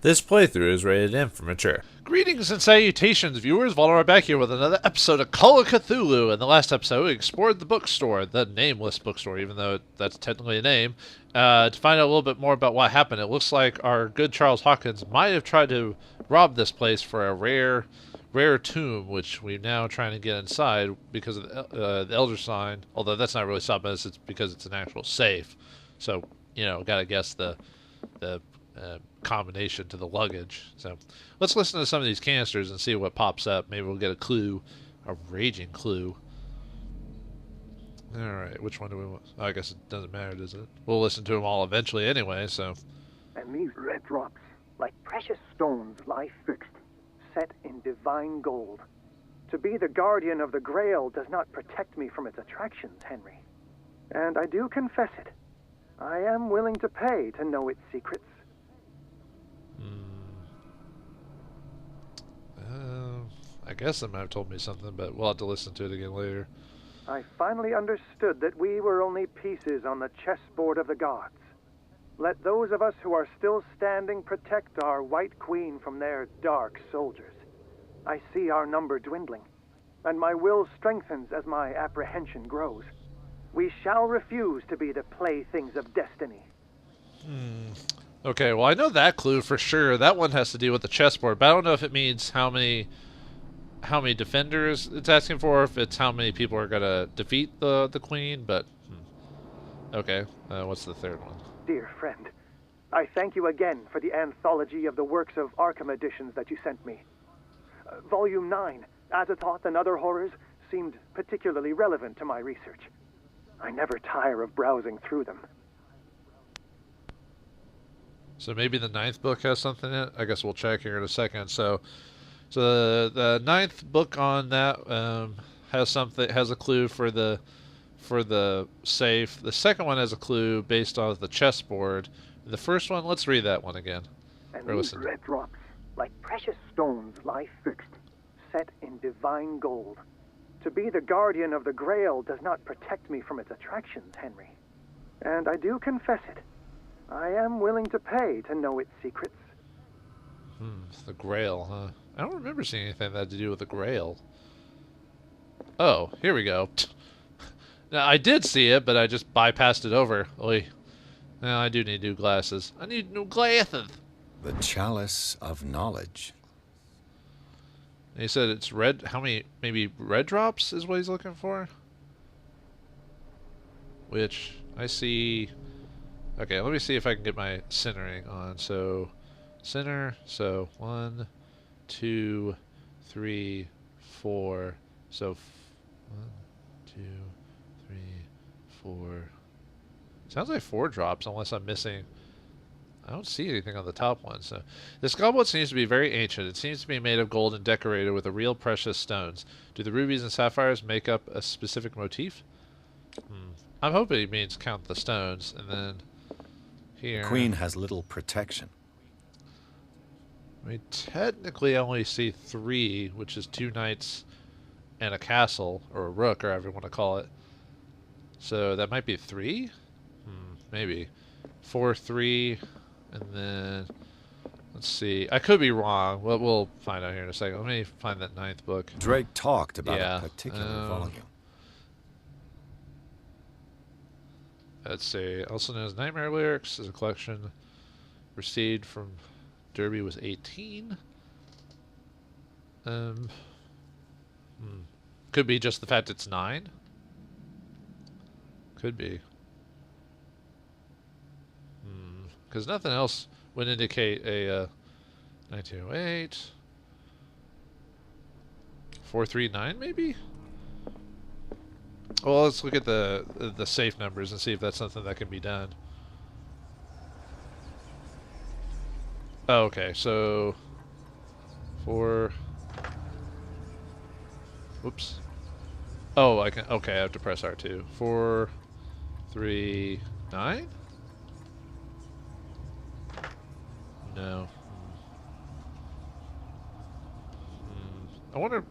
This playthrough is rated M for mature. Greetings and salutations, viewers. Vauldemare back here with another episode of Call of Cthulhu. In the last episode, we explored the bookstore, the nameless bookstore, even though that's technically a name, to find out a little bit more about what happened. It looks like our good Charles Hawkins might have tried to rob this place for a rare tomb, which we're now trying to get inside because of the Elder Sign. Although that's not really stopping us; it's because it's an actual safe. So gotta guess the combination to the luggage. So let's listen to some of these canisters and see what pops up. Maybe we'll get a clue, a raging clue. All right, which one do we want? Oh, I guess it doesn't matter, does it? We'll listen to them all eventually anyway. So, And these red drops, like precious stones, lie fixed, set in divine gold. To be the guardian of the Grail does not protect me from its attractions, Henry. And I do confess it. I am willing to pay to know its secrets. I guess it might have told me something, but we'll have to listen to it again later. I finally understood that we were only pieces on the chessboard of the gods. Let those of us who are still standing protect our White Queen from their dark soldiers. I see our number dwindling, and my will strengthens as my apprehension grows. We shall refuse to be the playthings of destiny. Okay, well, I know that clue for sure. That one has to do with the chessboard, but I don't know if it means how many defenders it's asking for, if it's how many people are gonna defeat the queen. But okay, what's the third one? Dear friend, I thank you again for the anthology of the works of Arkham editions that you sent me. Volume 9, Azathoth and Other Horrors, seemed particularly relevant to my research. I never tire of browsing through them. So maybe the ninth book has something in it. I guess we'll check here in a second. So the ninth book on that has a clue for the safe. The second one has a clue based on the chessboard. The first one, let's read that one again. And Or these listen. red drops, like precious stones, lie fixed, set in divine gold. To be the guardian of the Grail does not protect me from its attractions, Henry. And I do confess it. I am willing to pay to know its secrets. The Grail, huh? I don't remember seeing anything that had to do with the Grail. Oh, here we go. Now, I did see it, but I just bypassed it over. Oy. Now, I do need new glasses. I need new glasses. The Chalice of Knowledge. And he said it's red. How many? Maybe red drops is what he's looking for? Which, I see... Okay, let me see if I can get my centering on. So, center. So, 1, 2, 3, 4. So, 1, 2, 3, 4. Sounds like 4 drops, unless I'm missing. I don't see anything on the top one. So, this goblet seems to be very ancient. It seems to be made of gold and decorated with real precious stones. Do the rubies and sapphires make up a specific motif? I'm hoping it means count the stones, and then here. The Queen has little protection. We technically only see 3, which is 2 knights and a castle, or a rook, or however you want to call it. So that might be 3? Maybe. 4, 3, and then... Let's see. I could be wrong. We'll find out here in a second. Let me find that 9th book. Drake talked about Yeah, a particular volume. Let's see. Also known as Nightmare Lyrics, is a collection received from Derby was 18. Could be just the fact it's 9. Could be. Because nothing else would indicate a 1908. 439 maybe? Well, let's look at the safe numbers and see if that's something that can be done. Oh, okay, so 4. Whoops. Oh, I can. Okay, I have to press R2. 4, 3, 9. No. I wonder.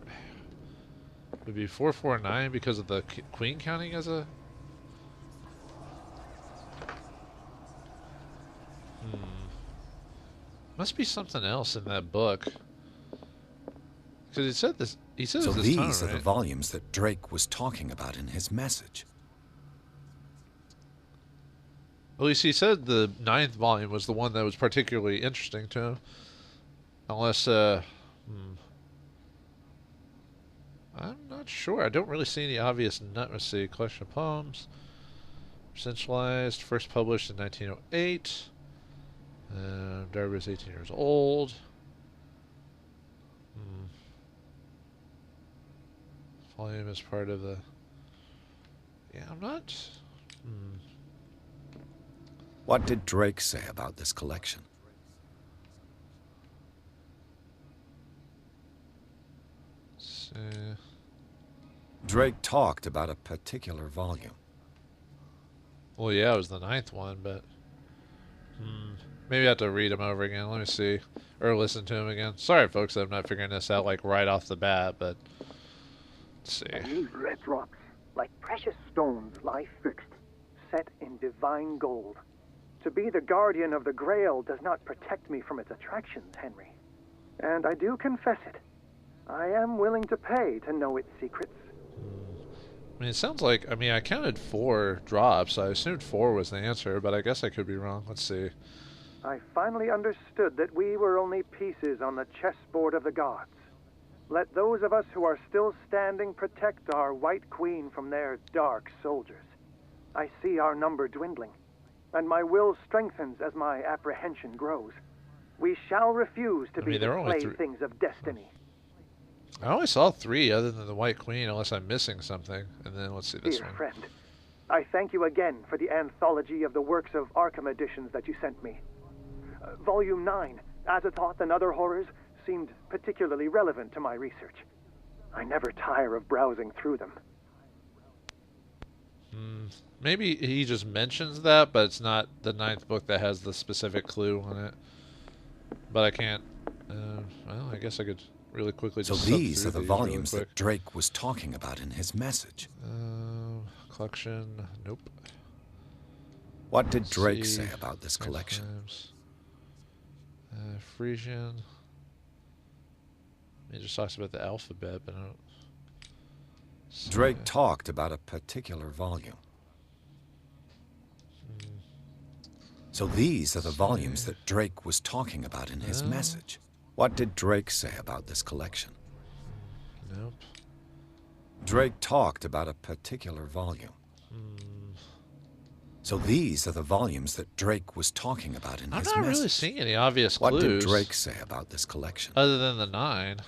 Would be 449 because of the queen counting as a... Must be something else in that book. Because he said this. He said So this these time, are the right? volumes that Drake was talking about in his message. At least he said the 9th volume was the one that was particularly interesting to him. Unless, I'm not sure. I don't really see any obvious nut. Let's see. Collection of poems. Centralized. First published in 1908. Darby was 18 years old. Volume is part of the... Yeah, I'm not... What did Drake say about this collection? Drake talked about a particular volume. Well, yeah, it was the 9th one, but... Maybe I have to read them over again. Let me see. Or listen to them again. Sorry, folks, I'm not figuring this out, like, right off the bat, but... Let's see. And these red rocks, like precious stones, lie fixed, set in divine gold. To be the guardian of the Grail does not protect me from its attractions, Henry. And I do confess it. I am willing to pay to know its secrets. I mean, it sounds like... I mean, I counted 4 drops. I assumed 4 was the answer, but I guess I could be wrong. Let's see. I finally understood that we were only pieces on the chessboard of the gods. Let those of us who are still standing protect our White Queen from their dark soldiers. I see our number dwindling, and my will strengthens as my apprehension grows. We shall refuse to be the playthings of destiny. I only saw 3 other than the White Queen, unless I'm missing something. And then let's see this Dear one. friend, I thank you again for the anthology of the works of Arkham editions that you sent me. Volume 9, Azathoth and Other Horrors, seemed particularly relevant to my research. I never tire of browsing through them. Maybe he just mentions that, but it's not the 9th book that has the specific clue on it. But I can't... well, I guess I could really quickly just... So these are the volumes that Drake was talking about in his message. Collection... Nope. What did Drake say about this collection? Frisian... He just talks about the alphabet, but I don't... Drake talked about a particular volume. So these are the volumes that Drake was talking about in his message. What did Drake say about this collection? Nope. Drake talked about a particular volume. So these are the volumes that Drake was talking about in his message. I'm not really seeing any obvious clues. What did Drake say about this collection? Other than the 9.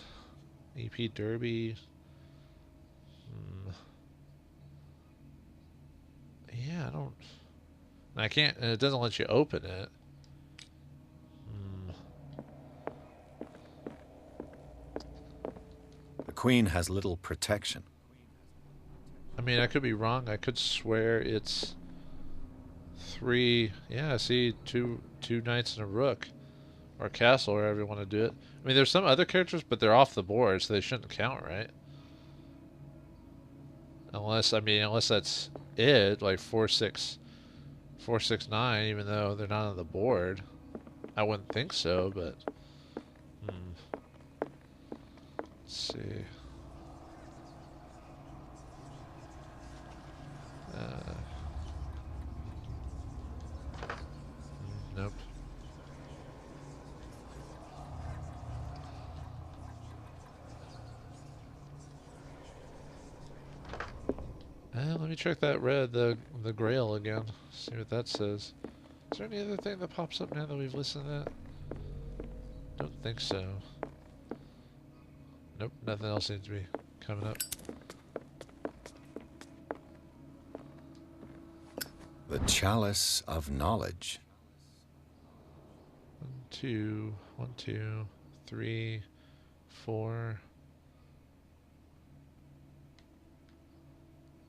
EP Derby. Yeah, I don't... I can't... And it doesn't let you open it. The Queen has little protection. I mean, I could be wrong. I could swear it's 3... Yeah, I see two knights and a rook. Or a castle, or however you want to do it. I mean, there's some other characters, but they're off the board, so they shouldn't count, right? Unless that's it, like 4, 6, 9, even though they're not on the board. I wouldn't think so, but... Let's see. Nope. Let me check that the Grail again. See what that says. Is there any other thing that pops up now that we've listened to that? Don't think so. Nope, nothing else seems to be coming up. The Chalice of Knowledge. 1, 2, 1, 2, 3, 4.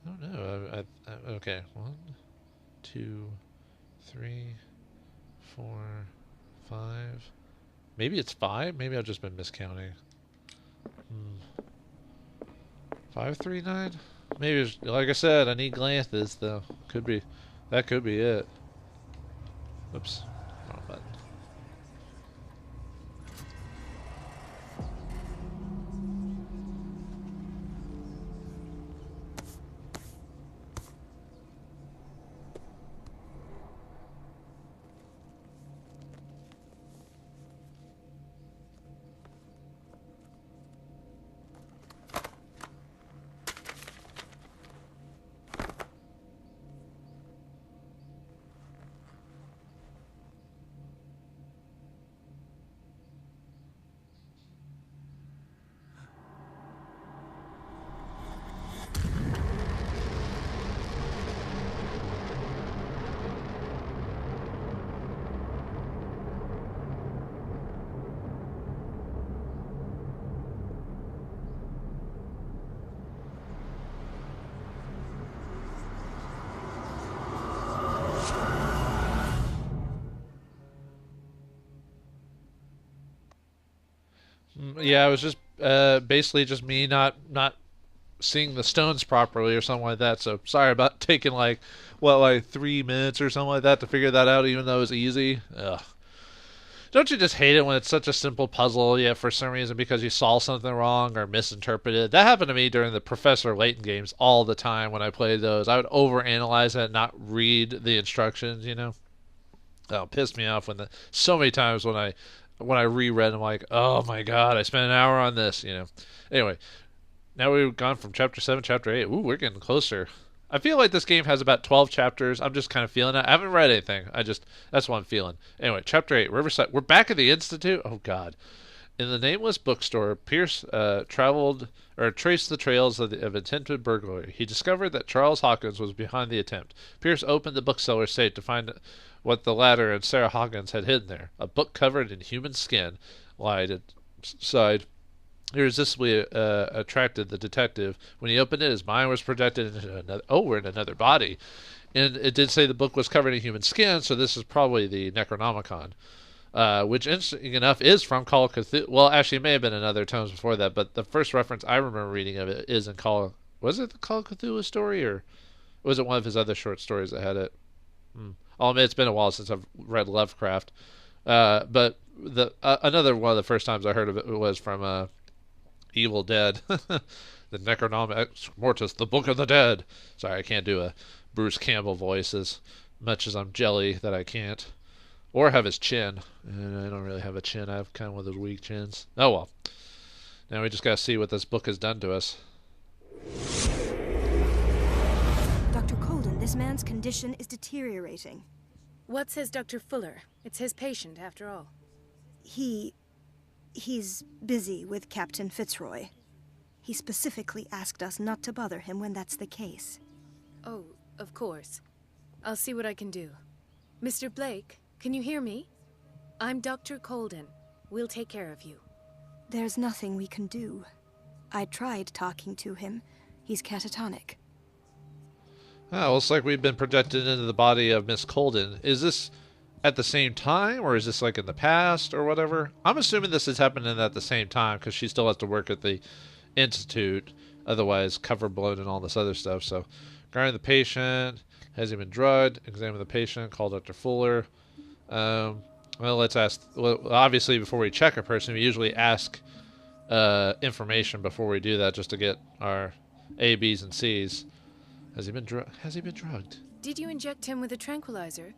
I don't know. Okay. 1, 2, 3, 4, 5. Maybe it's 5. Maybe I've just been miscounting. 5, 3, 9. Maybe it's, like I said, I need glances though. Could be. That could be it. Oops. Wrong button. Yeah, it was just basically just me not seeing the stones properly or something like that. So sorry about taking like 3 minutes or something like that to figure that out, even though it was easy. Ugh. Don't you just hate it when it's such a simple puzzle, yet for some reason because you saw something wrong or misinterpreted? That happened to me during the Professor Layton games all the time when I played those. I would overanalyze it and not read the instructions, you know? Oh, it pissed me off so many times when I reread, I'm like, oh my god, I spent an hour on this, you know. Anyway, now we've gone from chapter 7, chapter 8. Ooh, we're getting closer. I feel like this game has about 12 chapters. I'm just kind of feeling it. I haven't read anything. That's what I'm feeling. Anyway, chapter 8, Riverside. We're back at the Institute. Oh, God. In the nameless bookstore, Pierce traced the trails of attempted burglary. He discovered that Charles Hawkins was behind the attempt. Pierce opened the bookseller's safe to find what the latter and Sarah Hawkins had hidden there. A book covered in human skin lied inside. Irresistibly attracted the detective. When he opened it, his mind was projected into another. Oh, we're in another body. And it did say the book was covered in human skin, so this is probably the Necronomicon. Which, interesting enough, is from Call of Cthulhu. Well, actually, it may have been in other tomes before that, but the first reference I remember reading of it is in Was it the Call of Cthulhu story, or was it one of his other short stories that had it? I'll admit it's been a while since I've read Lovecraft. But another one of the first times I heard of it was from Evil Dead. The Necronomicon Mortis, the Book of the Dead. Sorry, I can't do a Bruce Campbell voice as much as I'm jelly that I can't. Or have his chin. And I don't really have a chin. I have kind of one of those weak chins. Oh well. Now we just gotta see what this book has done to us. Dr. Colden, this man's condition is deteriorating. What says Dr. Fuller? It's his patient, after all. He's busy with Captain Fitzroy. He specifically asked us not to bother him when that's the case. Oh, of course. I'll see what I can do. Mr. Blake, can you hear me? I'm Dr. Colden. We'll take care of you. There's nothing we can do. I tried talking to him. He's catatonic. Oh, looks like we've been projected into the body of Miss Colden. Is this at the same time, or is this like in the past, or whatever? I'm assuming this is happening at the same time, because she still has to work at the Institute. Otherwise, cover blown and all this other stuff. So, guarding the patient. Has he been drugged? Examine the patient. Call Dr. Fuller. Well, let's ask. Well, obviously, before we check a person, we usually ask information before we do that, just to get our A, B's, and C's. Has he been drugged? Did you inject him with a tranquilizer?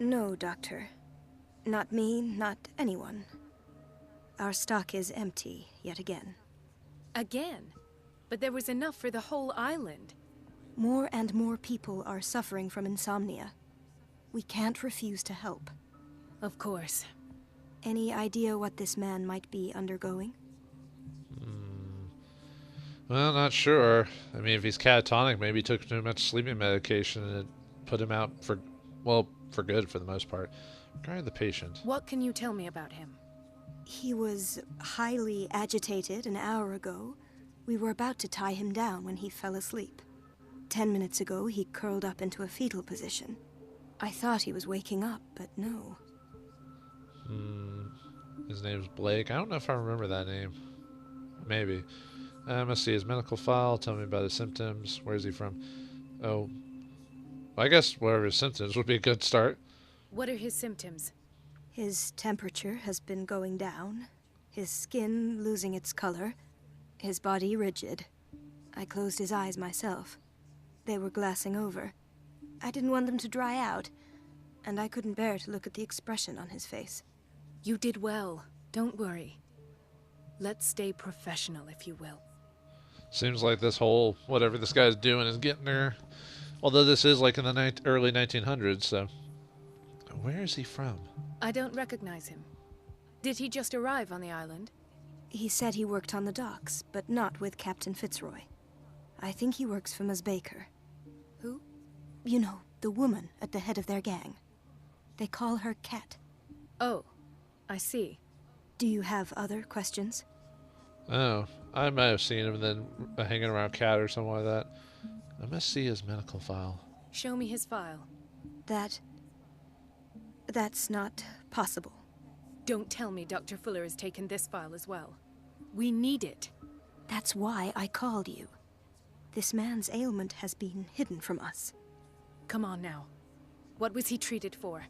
No, Doctor. Not me, not anyone. Our stock is empty, yet again. Again? But there was enough for the whole island. More and more people are suffering from insomnia. We can't refuse to help. Of course. Any idea what this man might be undergoing? Well, not sure. I mean, if he's catatonic, maybe he took too much sleeping medication and it put him out for good for the most part. Regarding the patient. What can you tell me about him? He was highly agitated an hour ago. We were about to tie him down when he fell asleep. 10 minutes ago, he curled up into a fetal position. I thought he was waking up, but no. His name's Blake. I don't know if I remember that name. Maybe. I must see his medical file. Tell me about his symptoms. Where is he from? Oh. Well, I guess whatever his symptoms would be a good start. What are his symptoms? His temperature has been going down. His skin losing its color. His body rigid. I closed his eyes myself. They were glassing over. I didn't want them to dry out, and I couldn't bear to look at the expression on his face. You did well. Don't worry. Let's stay professional, if you will. Seems like this whole whatever this guy's doing is getting there. Although this is like in the early 1900s, so... Where is he from? I don't recognize him. Did he just arrive on the island? He said he worked on the docks, but not with Captain Fitzroy. I think he works for Ms. Baker. Who? You know, the woman at the head of their gang. They call her Cat. Oh, I see. Do you have other questions? Oh, I might have seen him then hanging around Cat or something like that. I must see his medical file. Show me his file. That's not possible. Don't tell me Dr. Fuller has taken this file as well. We need it. That's why I called you. This man's ailment has been hidden from us. Come on now. What was he treated for?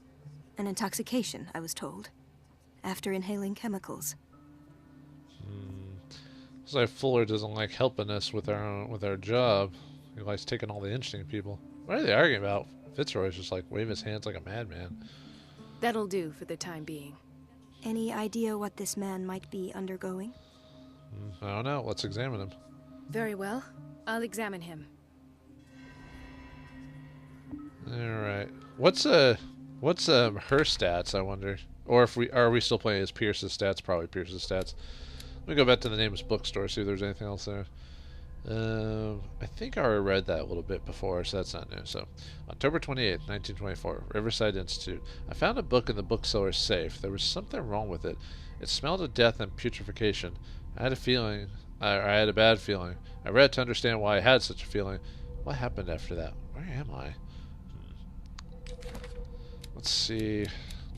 An intoxication, I was told. After inhaling chemicals. Looks like Fuller doesn't like helping us with our job. He likes taking all the interesting people. What are they arguing about? Fitzroy's just like waving his hands like a madman. That'll do for the time being. Any idea what this man might be undergoing? I don't know. Let's examine him. Very well. I'll examine him. Alright. What's her stats, I wonder? Or are we still playing as Pierce's stats? Probably Pierce's stats. Let me go back to the Nameless Bookstore, see if there's anything else there. I think I already read that a little bit before, so that's not new. So, October 28th, 1924, Riverside Institute. I found a book in the bookseller's safe. There was something wrong with it. It smelled of death and putrefaction. I had a bad feeling. I read to understand why I had such a feeling. What happened after that? Where am I? Let's see.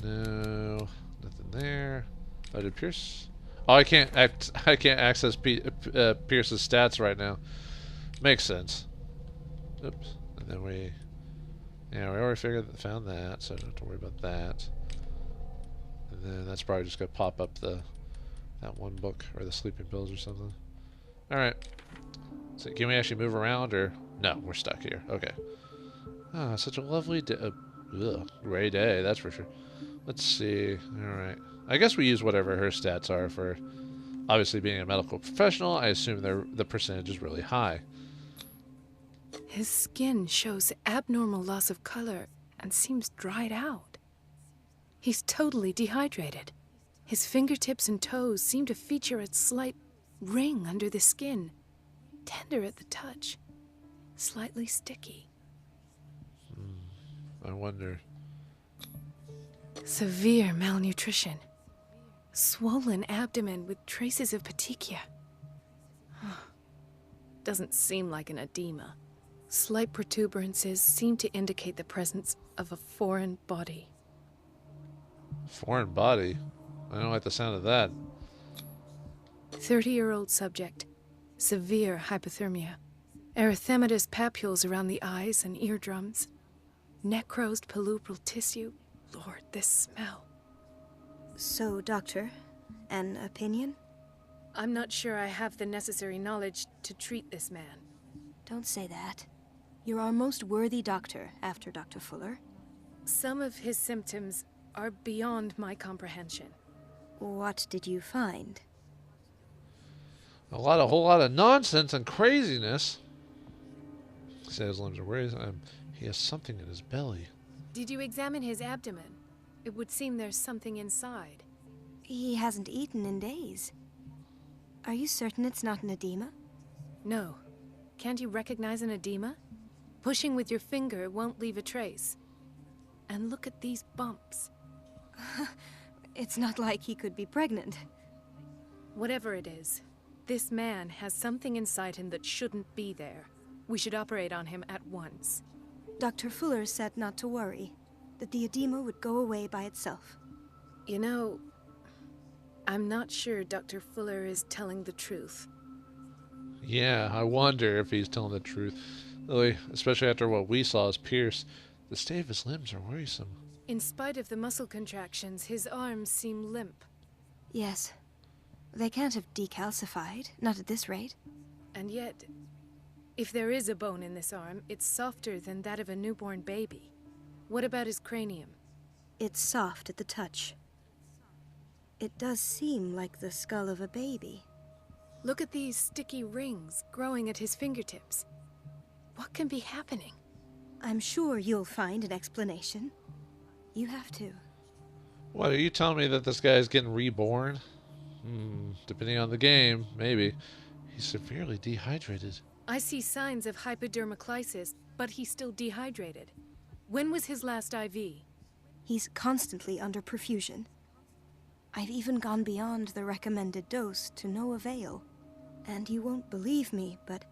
No, nothing there. Oh, did Pierce? Oh, I can't access Pierce's stats right now. Makes sense. Oops. And then we already found that, so I don't have to worry about that. And then that's probably just gonna pop up that one book or the sleeping pills or something. All right. So can we actually move around or no? We're stuck here. Okay. Ah, such a lovely gray day. That's for sure. Let's see. All right. I guess we use whatever her stats are for. Obviously, being a medical professional, I assume the percentage is really high. His skin shows abnormal loss of color and seems dried out. He's totally dehydrated. His fingertips and toes seem to feature a slight ring under the skin, tender at the touch, slightly sticky. I wonder. Severe malnutrition. Swollen abdomen with traces of petechia. Doesn't seem like an edema. Slight protuberances seem to indicate the presence of a foreign body. Foreign body? I don't like the sound of that. 30-year-old subject. Severe hypothermia. Erythematous papules around the eyes and eardrums. Necrosed palpebral tissue. Lord, this smell. So, Doctor, an opinion? I'm not sure I have the necessary knowledge to treat this man. Don't say that. You're our most worthy doctor after Dr. Fuller. Some of his symptoms are beyond my comprehension. What did you find? A whole lot of nonsense and craziness. He said his limbs are worried. He has something in his belly. Did you examine his abdomen? It would seem there's something inside. He hasn't eaten in days. Are you certain it's not an edema? No. Can't you recognize an edema? Pushing with your finger won't leave a trace. And look at these bumps. It's not like he could be pregnant. Whatever it is, this man has something inside him that shouldn't be there. We should operate on him at once. Dr. Fuller said not to worry, that the edema would go away by itself. You know, I'm not sure Dr. Fuller is telling the truth. Yeah, I wonder if he's telling the truth. Really, especially after what we saw as Pierce. The state of his limbs are worrisome. In spite of the muscle contractions, his arms seem limp. Yes. They can't have decalcified, not at this rate. And yet, if there is a bone in this arm, it's softer than that of a newborn baby. What about his cranium? It's soft at the touch. It does seem like the skull of a baby. Look at these sticky rings growing at his fingertips. What can be happening? I'm sure you'll find an explanation. You have to. What, are you telling me that this guy is getting reborn? Depending on the game, maybe. He's severely dehydrated. I see signs of hypodermoclysis, but he's still dehydrated. When was his last IV? He's constantly under perfusion. I've even gone beyond the recommended dose to no avail. And you won't believe me, but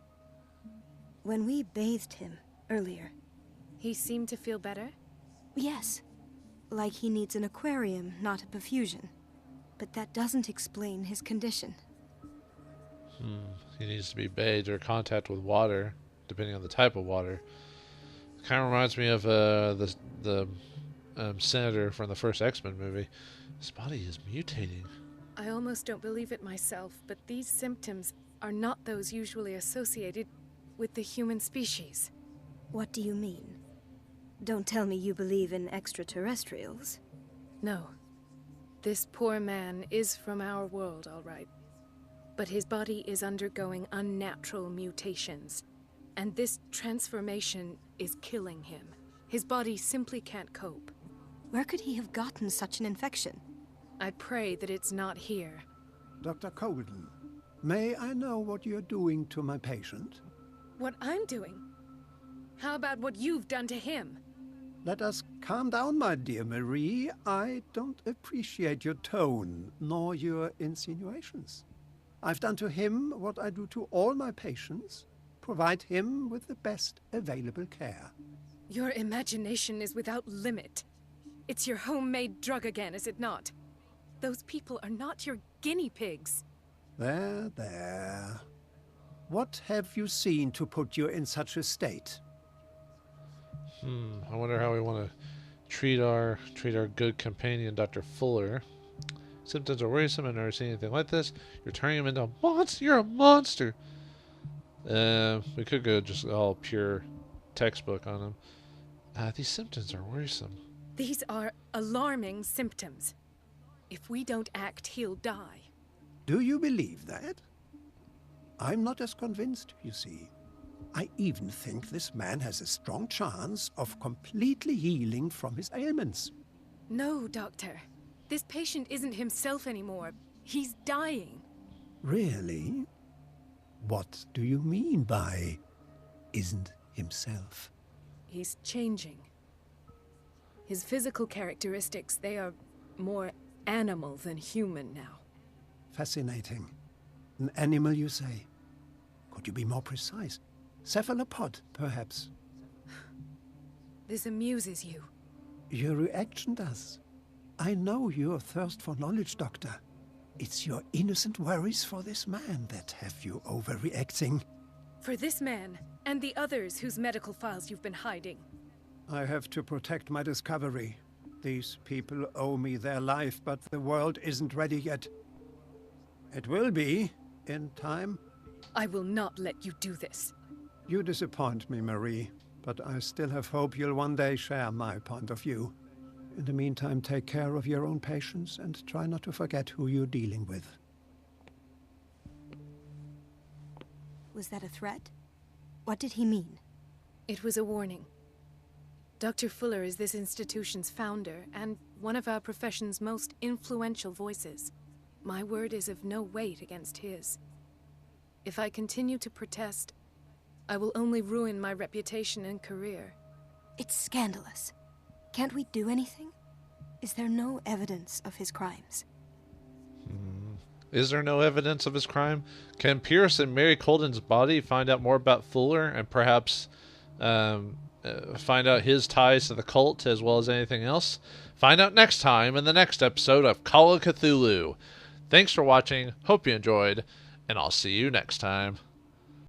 when we bathed him earlier... He seemed to feel better? Yes. Like he needs an aquarium, not a perfusion. But that doesn't explain his condition. He needs to be bathed or contact with water, depending on the type of water. Kind of reminds me of the senator from the first X-Men movie. His body is mutating. I almost don't believe it myself, but these symptoms are not those usually associated with the human species. What do you mean? Don't tell me you believe in extraterrestrials. No. This poor man is from our world, all right. But his body is undergoing unnatural mutations. And this transformation is killing him. His body simply can't cope. Where could he have gotten such an infection? I pray that it's not here. Dr. Colden, may I know what you're doing to my patient? What I'm doing? How about what you've done to him? Let us calm down, my dear Marie. I don't appreciate your tone, nor your insinuations. I've done to him what I do to all my patients. Provide him with the best available care. Your imagination is without limit. It's your homemade drug again, is it not? Those people are not your guinea pigs. There, there. What have you seen to put you in such a state? I wonder how we want to treat our good companion, Dr. Fuller. Symptoms are worrisome. I've never seen anything like this. You're turning him into a monster. You're a monster. We could go just all pure textbook on him. These symptoms are worrisome. These are alarming symptoms. If we don't act, he'll die. Do you believe that? I'm not as convinced, you see. I even think this man has a strong chance of completely healing from his ailments. No, Doctor. This patient isn't himself anymore. He's dying. Really? What do you mean by isn't himself? He's changing. His physical characteristics, they are more animal than human now. Fascinating. An animal, you say? Could you be more precise? Cephalopod, perhaps? This amuses you. Your reaction does. I know your thirst for knowledge, Doctor. It's your innocent worries for this man that have you overreacting. For this man, and the others whose medical files you've been hiding. I have to protect my discovery. These people owe me their life, but the world isn't ready yet. It will be, in time. I will not let you do this. You disappoint me, Marie, but I still have hope you'll one day share my point of view. In the meantime, take care of your own patients and try not to forget who you're dealing with. Was that a threat? What did he mean? It was a warning. Dr. Fuller is this institution's founder and one of our profession's most influential voices. My word is of no weight against his. If I continue to protest, I will only ruin my reputation and career. It's scandalous. Can't we do anything? Is there no evidence of his crimes? Is there no evidence of his crime? Can Pierce and Mary Colden's body find out more about Fuller and perhaps find out his ties to the cult as well as anything else? Find out next time in the next episode of Call of Cthulhu. Thanks for watching. Hope you enjoyed, and I'll see you next time.